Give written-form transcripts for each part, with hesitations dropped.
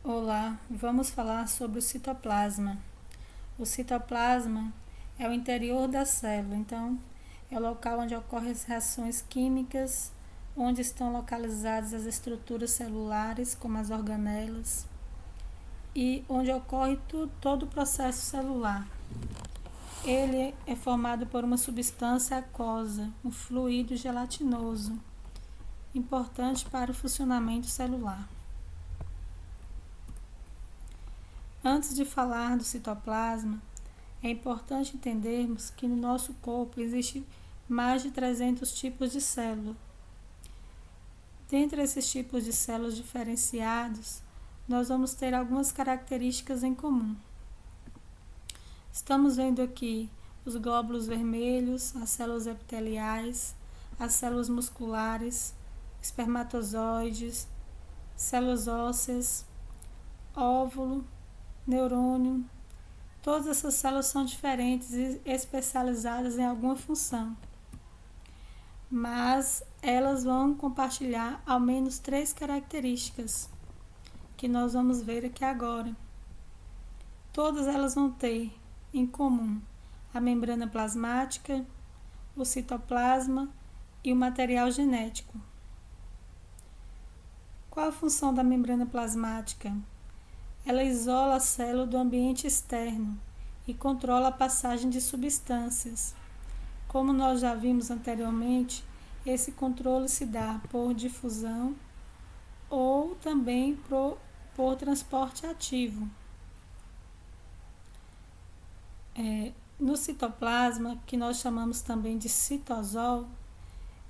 Olá, vamos falar sobre o citoplasma. O citoplasma é o interior da célula, então é o local onde ocorrem as reações químicas, onde estão localizadas as estruturas celulares, como as organelas, e onde ocorre todo o processo celular. Ele é formado por uma substância aquosa, um fluido gelatinoso, importante para o funcionamento celular. Antes de falar do citoplasma, é importante entendermos que no nosso corpo existe mais de 300 tipos de células. Dentre esses tipos de células diferenciados, nós vamos ter algumas características em comum. Estamos vendo aqui os glóbulos vermelhos, as células epiteliais, as células musculares, espermatozoides, células ósseas, óvulo, neurônio. Todas essas células são diferentes e especializadas em alguma função, mas elas vão compartilhar ao menos 3 características que nós vamos ver aqui agora. Todas elas vão ter em comum a membrana plasmática, o citoplasma e o material genético. Qual a função da membrana plasmática? Ela isola a célula do ambiente externo e controla a passagem de substâncias. Como nós já vimos anteriormente, esse controle se dá por difusão ou também por transporte ativo. No citoplasma, que nós chamamos também de citosol,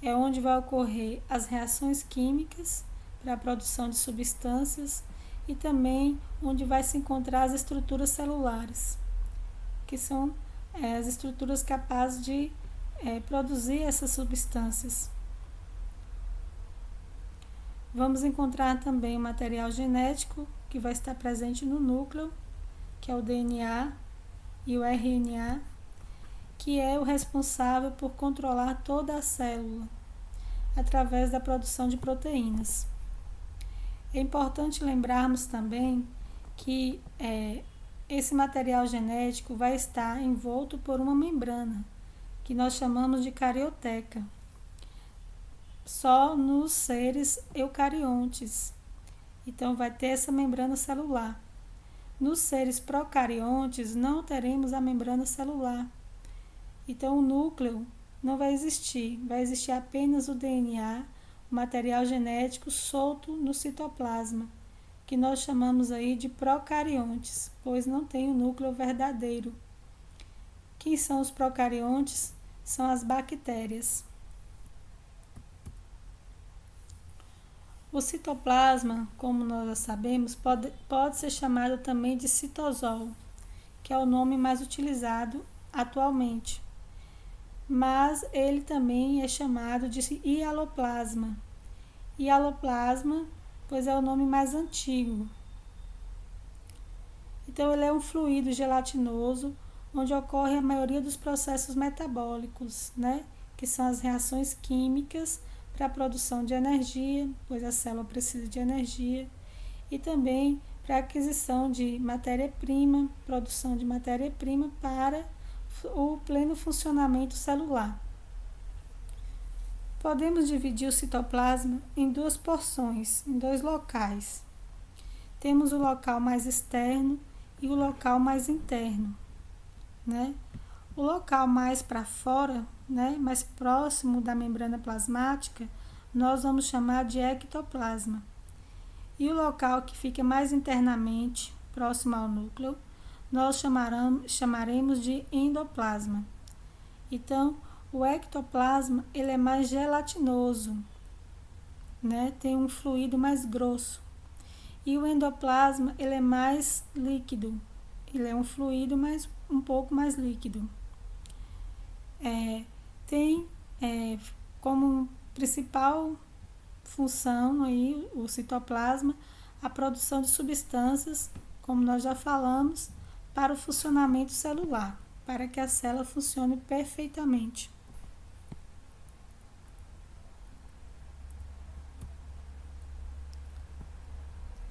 é onde vai ocorrer as reações químicas para a produção de substâncias e também onde vai se encontrar as estruturas celulares, que são as estruturas capazes de produzir essas substâncias. Vamos encontrar também o material genético, que vai estar presente no núcleo, que é o DNA e o RNA, que é o responsável por controlar toda a célula, através da produção de proteínas. É importante lembrarmos também que esse material genético vai estar envolto por uma membrana, que nós chamamos de carioteca, só nos seres eucariontes. Então, vai ter essa membrana celular. Nos seres procariontes, não teremos a membrana celular. Então, o núcleo não vai existir apenas o DNA, o material genético solto no citoplasma, que nós chamamos aí de procariontes, pois não tem o núcleo verdadeiro. Quem são os procariontes? São as bactérias. O citoplasma, como nós já sabemos, pode ser chamado também de citosol, que é o nome mais utilizado atualmente. Mas ele também é chamado de hialoplasma. Hialoplasma, pois é o nome mais antigo. Então, ele é um fluido gelatinoso onde ocorre a maioria dos processos metabólicos, que são as reações químicas para a produção de energia, pois a célula precisa de energia, e também para a aquisição de matéria-prima, produção de matéria-prima para o pleno funcionamento celular. Podemos dividir o citoplasma em 2 porções, em 2 locais. Temos o local mais externo e o local mais interno. O local mais para fora, mais próximo da membrana plasmática, nós vamos chamar de ectoplasma. E o local que fica mais internamente, próximo ao núcleo, nós chamaremos de endoplasma. Então, o ectoplasma ele é mais gelatinoso, tem um fluido mais grosso. E o endoplasma ele é mais líquido, ele é um fluido um pouco mais líquido. Tem como principal função aí o citoplasma a produção de substâncias, como nós já falamos, para o funcionamento celular, para que a célula funcione perfeitamente.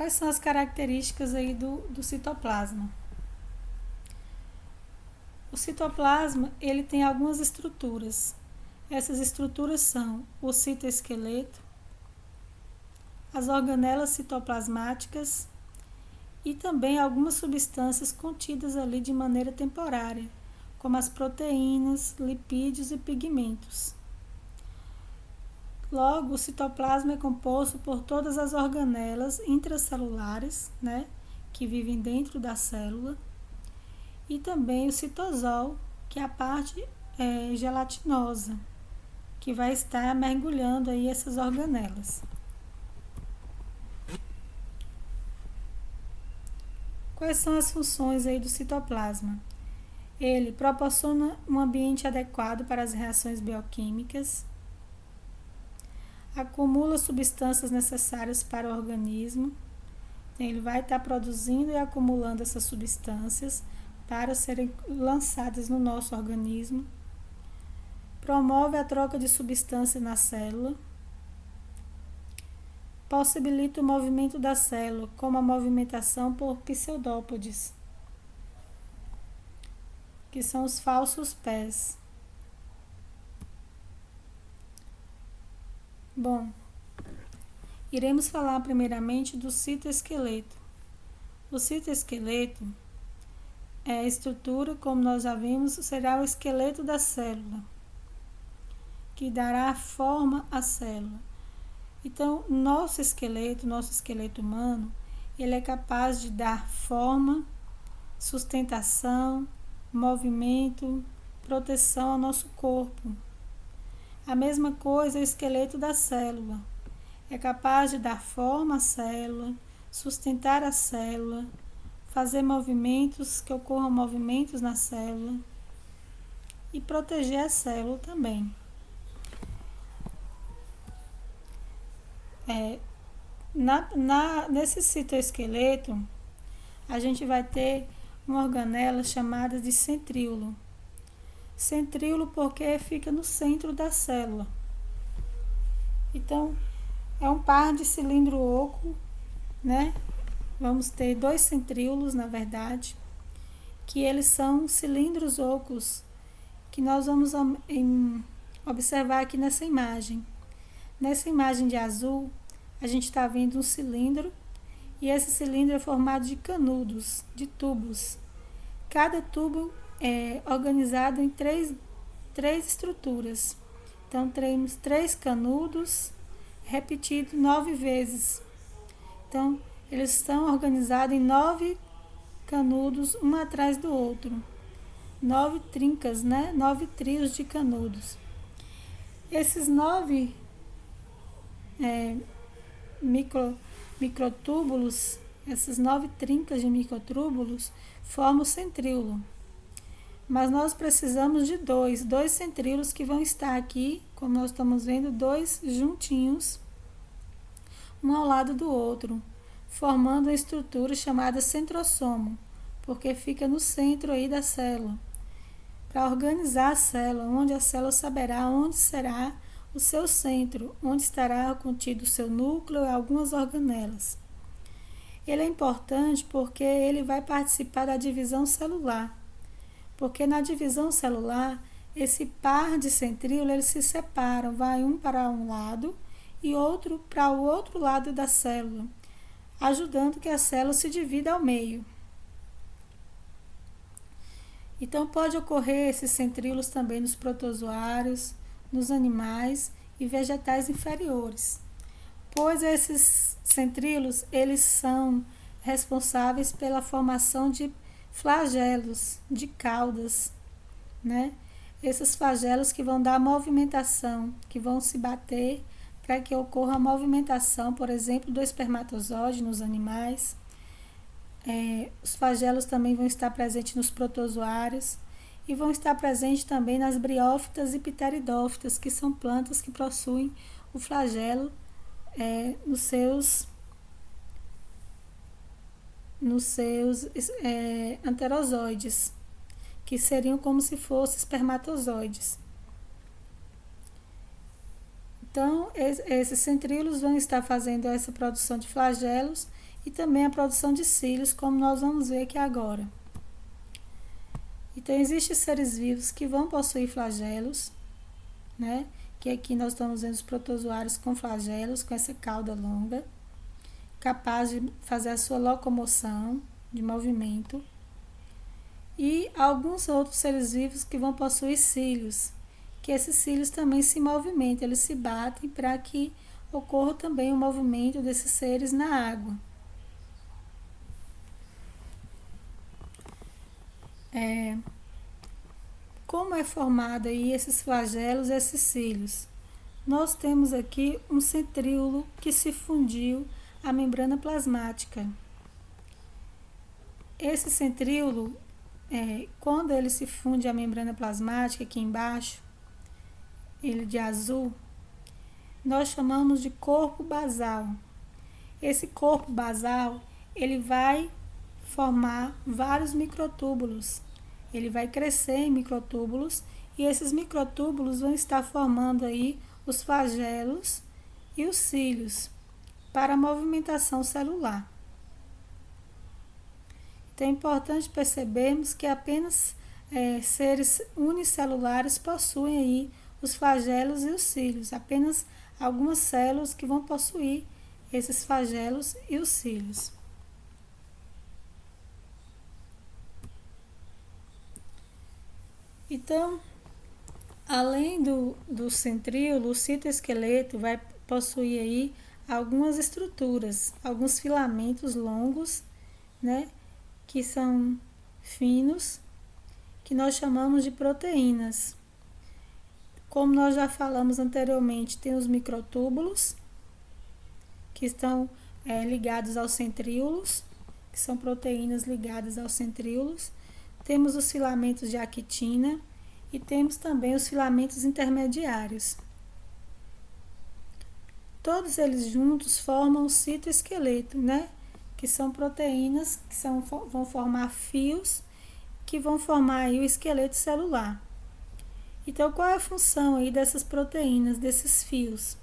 Quais são as características aí do citoplasma? O citoplasma, ele tem algumas estruturas. Essas estruturas são o citoesqueleto, as organelas citoplasmáticas e também algumas substâncias contidas ali de maneira temporária, como as proteínas, lipídios e pigmentos. Logo, o citoplasma é composto por todas as organelas intracelulares, né, que vivem dentro da célula, e também o citosol, que é a parte gelatinosa, que vai estar mergulhando aí essas organelas. Quais são as funções aí do citoplasma? Ele proporciona um ambiente adequado para as reações bioquímicas, acumula substâncias necessárias para o organismo, então ele vai estar produzindo e acumulando essas substâncias para serem lançadas no nosso organismo, promove a troca de substâncias na célula, possibilita o movimento da célula, como a movimentação por pseudópodes, que são os falsos pés. Bom, iremos falar primeiramente do citoesqueleto. O citoesqueleto é a estrutura, como nós já vimos, será o esqueleto da célula, que dará forma à célula. Então, nosso esqueleto humano, ele é capaz de dar forma, sustentação, movimento, proteção ao nosso corpo. A mesma coisa é o esqueleto da célula. É capaz de dar forma à célula, sustentar a célula, fazer movimentos, que ocorram movimentos na célula e proteger a célula também. Nesse citoesqueleto, a gente vai ter uma organela chamada de centríolo. Centríolo porque fica no centro da célula. Então, é um par de cilindro oco, né? Vamos ter 2 centríolos, na verdade, que eles são cilindros ocos, que nós vamos observar aqui nessa imagem. Nessa imagem de azul, a gente está vendo um cilindro, e esse cilindro é formado de canudos, de tubos. Cada tubo é organizado em três estruturas. Então, temos 3 canudos repetidos 9 vezes. Então, eles estão organizados em 9 canudos, um atrás do outro. 9 trincas, né? 9 trios de canudos. Esses 9 microtúbulos, essas 9 trincas de microtúbulos, formam o centríolo. Mas nós precisamos de dois centríolos que vão estar aqui, como nós estamos vendo, 2 juntinhos, um ao lado do outro, formando a estrutura chamada centrosomo, porque fica no centro aí da célula. Para organizar a célula, onde a célula saberá onde será o seu centro, onde estará contido o seu núcleo e algumas organelas. Ele é importante porque ele vai participar da divisão celular. Porque na divisão celular, esse par de centríolos eles se separam, vai um para um lado e outro para o outro lado da célula, ajudando que a célula se divida ao meio. Então, pode ocorrer esses centríolos também nos protozoários, nos animais e vegetais inferiores, pois esses centríolos eles são responsáveis pela formação de flagelos, de caudas, né? Esses flagelos que vão dar movimentação, que vão se bater para que ocorra a movimentação, por exemplo, do espermatozoide nos animais. Os flagelos também vão estar presentes nos protozoários e vão estar presentes também nas briófitas e pteridófitas, que são plantas que possuem o flagelo nos seus anterozoides, que seriam como se fossem espermatozoides. Então, esses centríolos vão estar fazendo essa produção de flagelos e também a produção de cílios, como nós vamos ver aqui agora. Então, existem seres vivos que vão possuir flagelos, né? Que aqui nós estamos vendo os protozoários com flagelos, com essa cauda longa, capaz de fazer a sua locomoção de movimento. E alguns outros seres vivos que vão possuir cílios, que esses cílios também se movimentam, eles se batem para que ocorra também o movimento desses seres na água. Como é formado aí esses flagelos, esses cílios? Nós temos aqui um centríolo que se fundiu à membrana plasmática. Esse centríolo, quando ele se funde à membrana plasmática aqui embaixo, ele de azul, nós chamamos de corpo basal. Esse corpo basal, ele vai formar vários microtúbulos. Ele vai crescer em microtúbulos e esses microtúbulos vão estar formando aí os flagelos e os cílios para a movimentação celular. Então é importante percebermos que apenas seres unicelulares possuem aí os flagelos e os cílios, apenas algumas células que vão possuir esses flagelos e os cílios. Então, além do centríolo, o citoesqueleto vai possuir aí algumas estruturas, alguns filamentos longos, né, que são finos, que nós chamamos de proteínas. Como nós já falamos anteriormente, tem os microtúbulos, que estão ligados aos centríolos, que são proteínas ligadas aos centríolos. Temos os filamentos de actina e temos também os filamentos intermediários. Todos eles juntos formam o citoesqueleto, né? Que são proteínas que vão formar fios que vão formar aí o esqueleto celular. Então, qual é a função aí dessas proteínas, desses fios?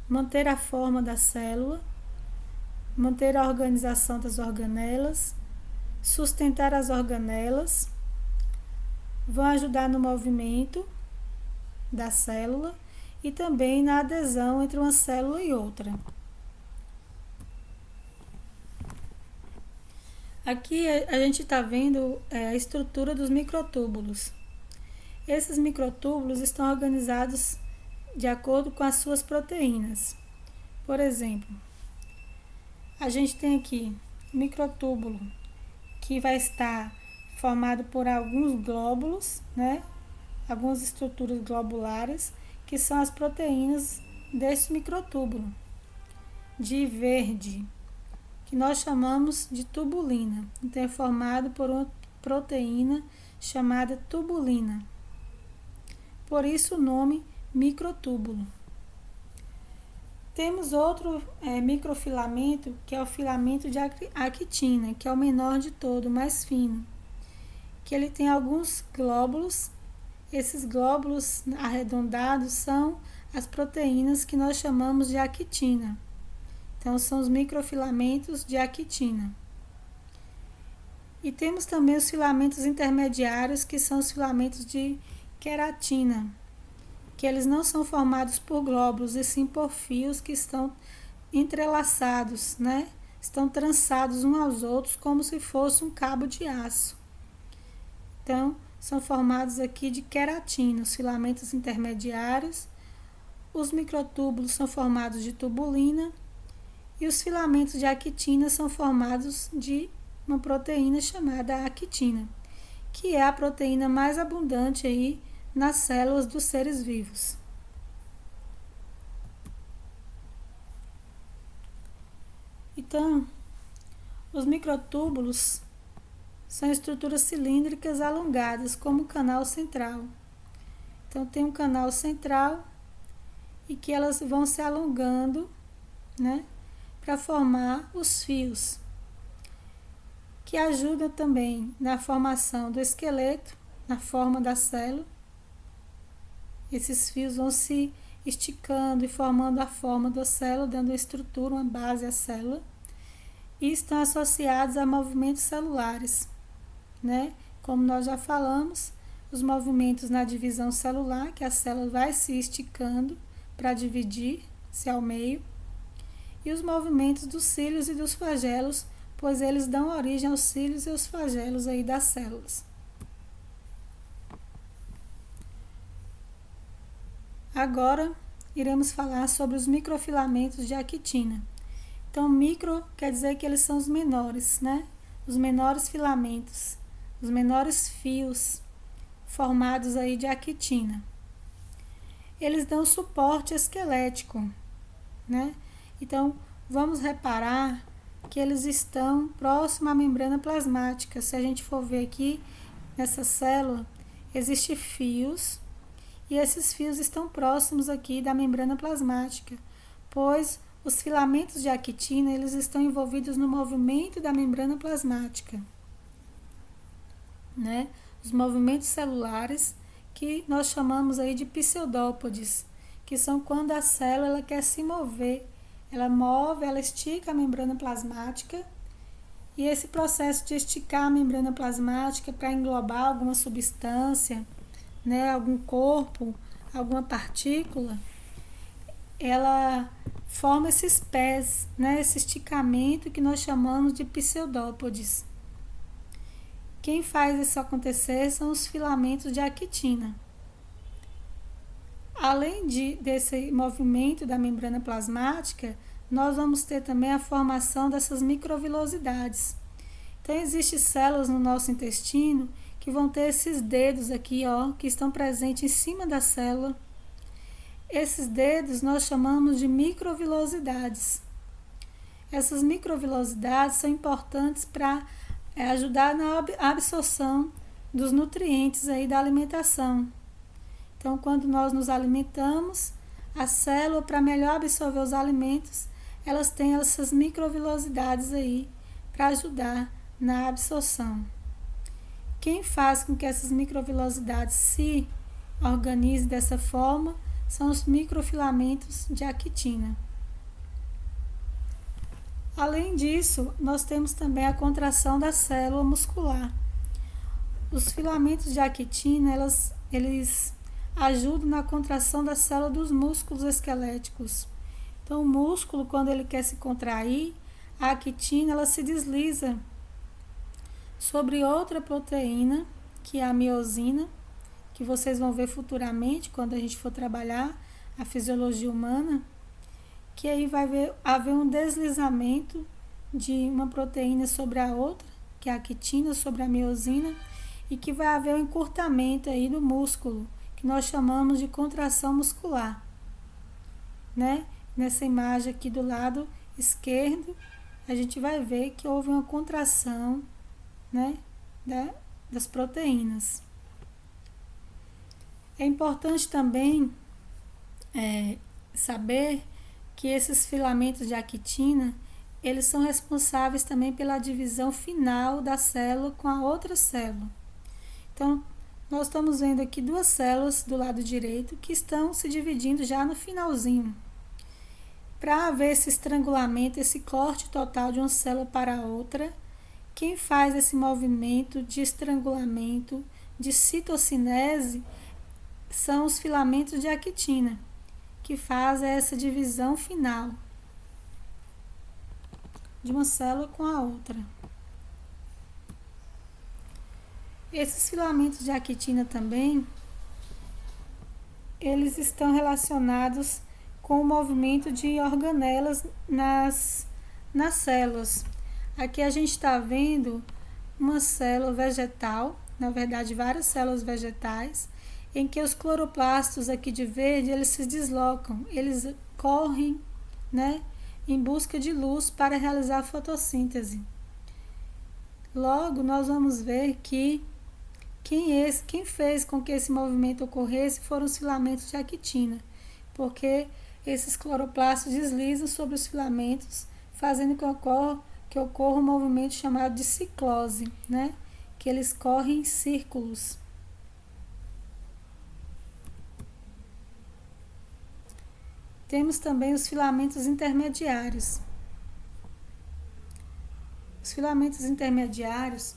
Manter a forma da célula, manter a organização das organelas, sustentar as organelas, vão ajudar no movimento da célula e também na adesão entre uma célula e outra. Aqui a gente está vendo a estrutura dos microtúbulos. Esses microtúbulos estão organizados de acordo com as suas proteínas. Por exemplo, a gente tem aqui microtúbulo que vai estar formado por alguns glóbulos, né? Algumas estruturas globulares, que são as proteínas desse microtúbulo. De verde, que nós chamamos de tubulina. Então, é formado por uma proteína chamada tubulina. Por isso o nome microtúbulo. Temos outro microfilamento, que é o filamento de actina, que é o menor de todo, o mais fino. Que ele tem alguns glóbulos. Esses glóbulos arredondados são as proteínas que nós chamamos de actina. Então, são os microfilamentos de actina. E temos também os filamentos intermediários, que são os filamentos de queratina, que eles não são formados por glóbulos, e sim por fios que estão entrelaçados, né? Estão trançados uns aos outros como se fosse um cabo de aço. Então, são formados aqui de queratina, os filamentos intermediários. Os microtúbulos são formados de tubulina e os filamentos de actina são formados de uma proteína chamada actina, que é a proteína mais abundante aí nas células dos seres vivos. Então, os microtúbulos são estruturas cilíndricas alongadas, como o canal central. Então, tem um canal central e que elas vão se alongando, né, para formar os fios, que ajudam também na formação do esqueleto, na forma da célula. Esses fios vão se esticando e formando a forma da célula, dando uma estrutura, uma base à célula. e estão associados a movimentos celulares, né? Como nós já falamos, os movimentos na divisão celular, que a célula vai se esticando para dividir-se ao meio, e os movimentos dos cílios e dos flagelos, pois eles dão origem aos cílios e aos flagelos aí das células. Agora, iremos falar sobre os microfilamentos de actina. Então, micro quer dizer que eles são os menores, né? Os menores filamentos, os menores fios formados aí de actina. Eles dão suporte esquelético, né? Então, vamos reparar que eles estão próximo à membrana plasmática. Se a gente for ver aqui nessa célula, existem fios e esses fios estão próximos aqui da membrana plasmática, pois os filamentos de actina, eles estão envolvidos no movimento da membrana plasmática, né? Os movimentos celulares que nós chamamos aí de pseudópodes, que são quando a célula ela quer se mover, ela move, ela estica a membrana plasmática, e esse processo de esticar a membrana plasmática para englobar alguma substância, né, algum corpo, alguma partícula, ela forma esses pés, né, esse esticamento que nós chamamos de pseudópodes. Quem faz isso acontecer são os filamentos de actina. Além desse movimento da membrana plasmática, nós vamos ter também a formação dessas microvilosidades. Então, existem células no nosso intestino que vão ter esses dedos aqui, ó, que estão presentes em cima da célula. Esses dedos nós chamamos de microvilosidades. Essas microvilosidades são importantes para ajudar na absorção dos nutrientes aí da alimentação. Então, quando nós nos alimentamos, a célula, para melhor absorver os alimentos, elas têm essas microvilosidades aí para ajudar na absorção. Quem faz com que essas microvilosidades se organizem dessa forma são os microfilamentos de actina. Além disso, nós temos também a contração da célula muscular. Os filamentos de actina, eles ajudam na contração da célula dos músculos esqueléticos. Então, o músculo, quando ele quer se contrair, a actina ela se desliza sobre outra proteína, que é a miosina, que vocês vão ver futuramente quando a gente for trabalhar a fisiologia humana, que aí vai haver um deslizamento de uma proteína sobre a outra, que é a actina sobre a miosina, e que vai haver um encurtamento aí do músculo, que nós chamamos de contração muscular, né? Nessa imagem aqui do lado esquerdo, a gente vai ver que houve uma contração, né, das proteínas. É importante também saber que esses filamentos de actina, eles são responsáveis também pela divisão final da célula com a outra célula. Então, nós estamos vendo aqui duas células do lado direito que estão se dividindo já no finalzinho. Para haver esse estrangulamento, esse corte total de uma célula para a outra, quem faz esse movimento de estrangulamento, de citocinese, são os filamentos de actina, que fazem essa divisão final de uma célula com a outra. Esses filamentos de actina também, eles estão relacionados com o movimento de organelas nas células. Aqui a gente está vendo uma célula vegetal, na verdade várias células vegetais, em que os cloroplastos aqui de verde, eles se deslocam, eles correm, né, em busca de luz para realizar a fotossíntese. Logo, nós vamos ver que quem fez com que esse movimento ocorresse foram os filamentos de actina, porque esses cloroplastos deslizam sobre os filamentos, fazendo que ocorra um movimento chamado de ciclose, né, que eles correm em círculos. Temos também os filamentos intermediários. Os filamentos intermediários,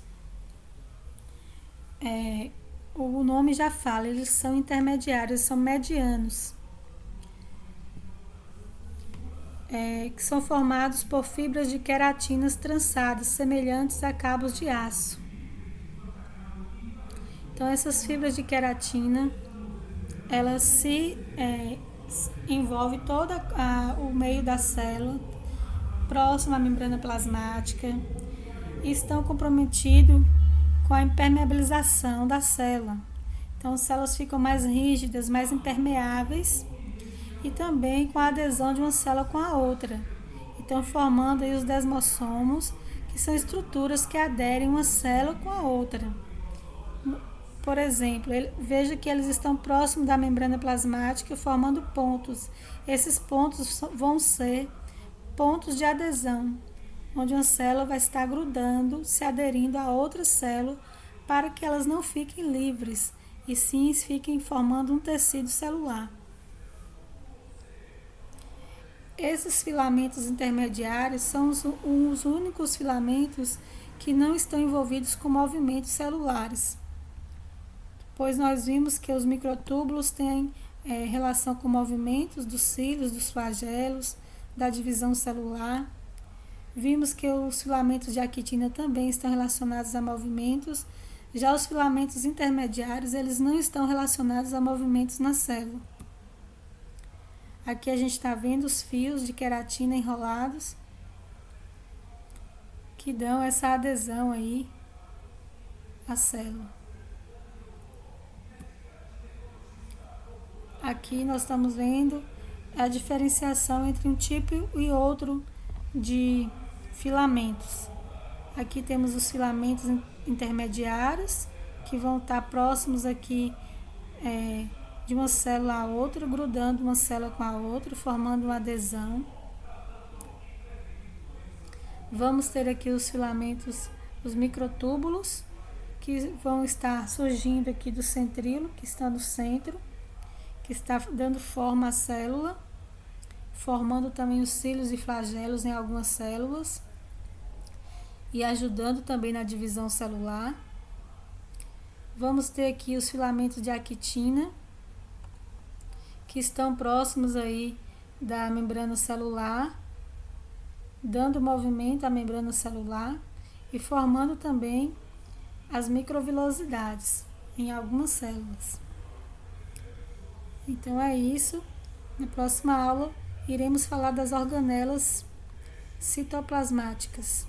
o nome já fala, eles são intermediários, são medianos, que são formados por fibras de queratinas trançadas, semelhantes a cabos de aço. Então, essas fibras de queratina, elas se envolvem todo o meio da célula, próximo à membrana plasmática, e estão comprometidos com a impermeabilização da célula. Então, as células ficam mais rígidas, mais impermeáveis, e também com a adesão de uma célula com a outra. Então, formando aí os desmossomos, que são estruturas que aderem uma célula com a outra. Por exemplo, veja que eles estão próximos da membrana plasmática, formando pontos. Esses pontos vão ser pontos de adesão, onde uma célula vai estar grudando, se aderindo a outra célula, para que elas não fiquem livres, e sim fiquem formando um tecido celular. Esses filamentos intermediários são os únicos filamentos que não estão envolvidos com movimentos celulares, pois nós vimos que os microtúbulos têm relação com movimentos dos cílios, dos flagelos, da divisão celular. Vimos que os filamentos de actina também estão relacionados a movimentos, já os filamentos intermediários, eles não estão relacionados a movimentos na célula. Aqui a gente está vendo os fios de queratina enrolados, que dão essa adesão aí à célula. Aqui nós estamos vendo a diferenciação entre um tipo e outro de filamentos. Aqui temos os filamentos intermediários, que vão estar próximos aqui de uma célula a outra, grudando uma célula com a outra, formando uma adesão. Vamos ter aqui os filamentos, os microtúbulos, que vão estar surgindo aqui do centríolo, que está no centro, que está dando forma à célula, formando também os cílios e flagelos em algumas células e ajudando também na divisão celular. Vamos ter aqui os filamentos de actina, que estão próximos aí da membrana celular, dando movimento à membrana celular e formando também as microvilosidades em algumas células. Então é isso. Na próxima aula iremos falar das organelas citoplasmáticas.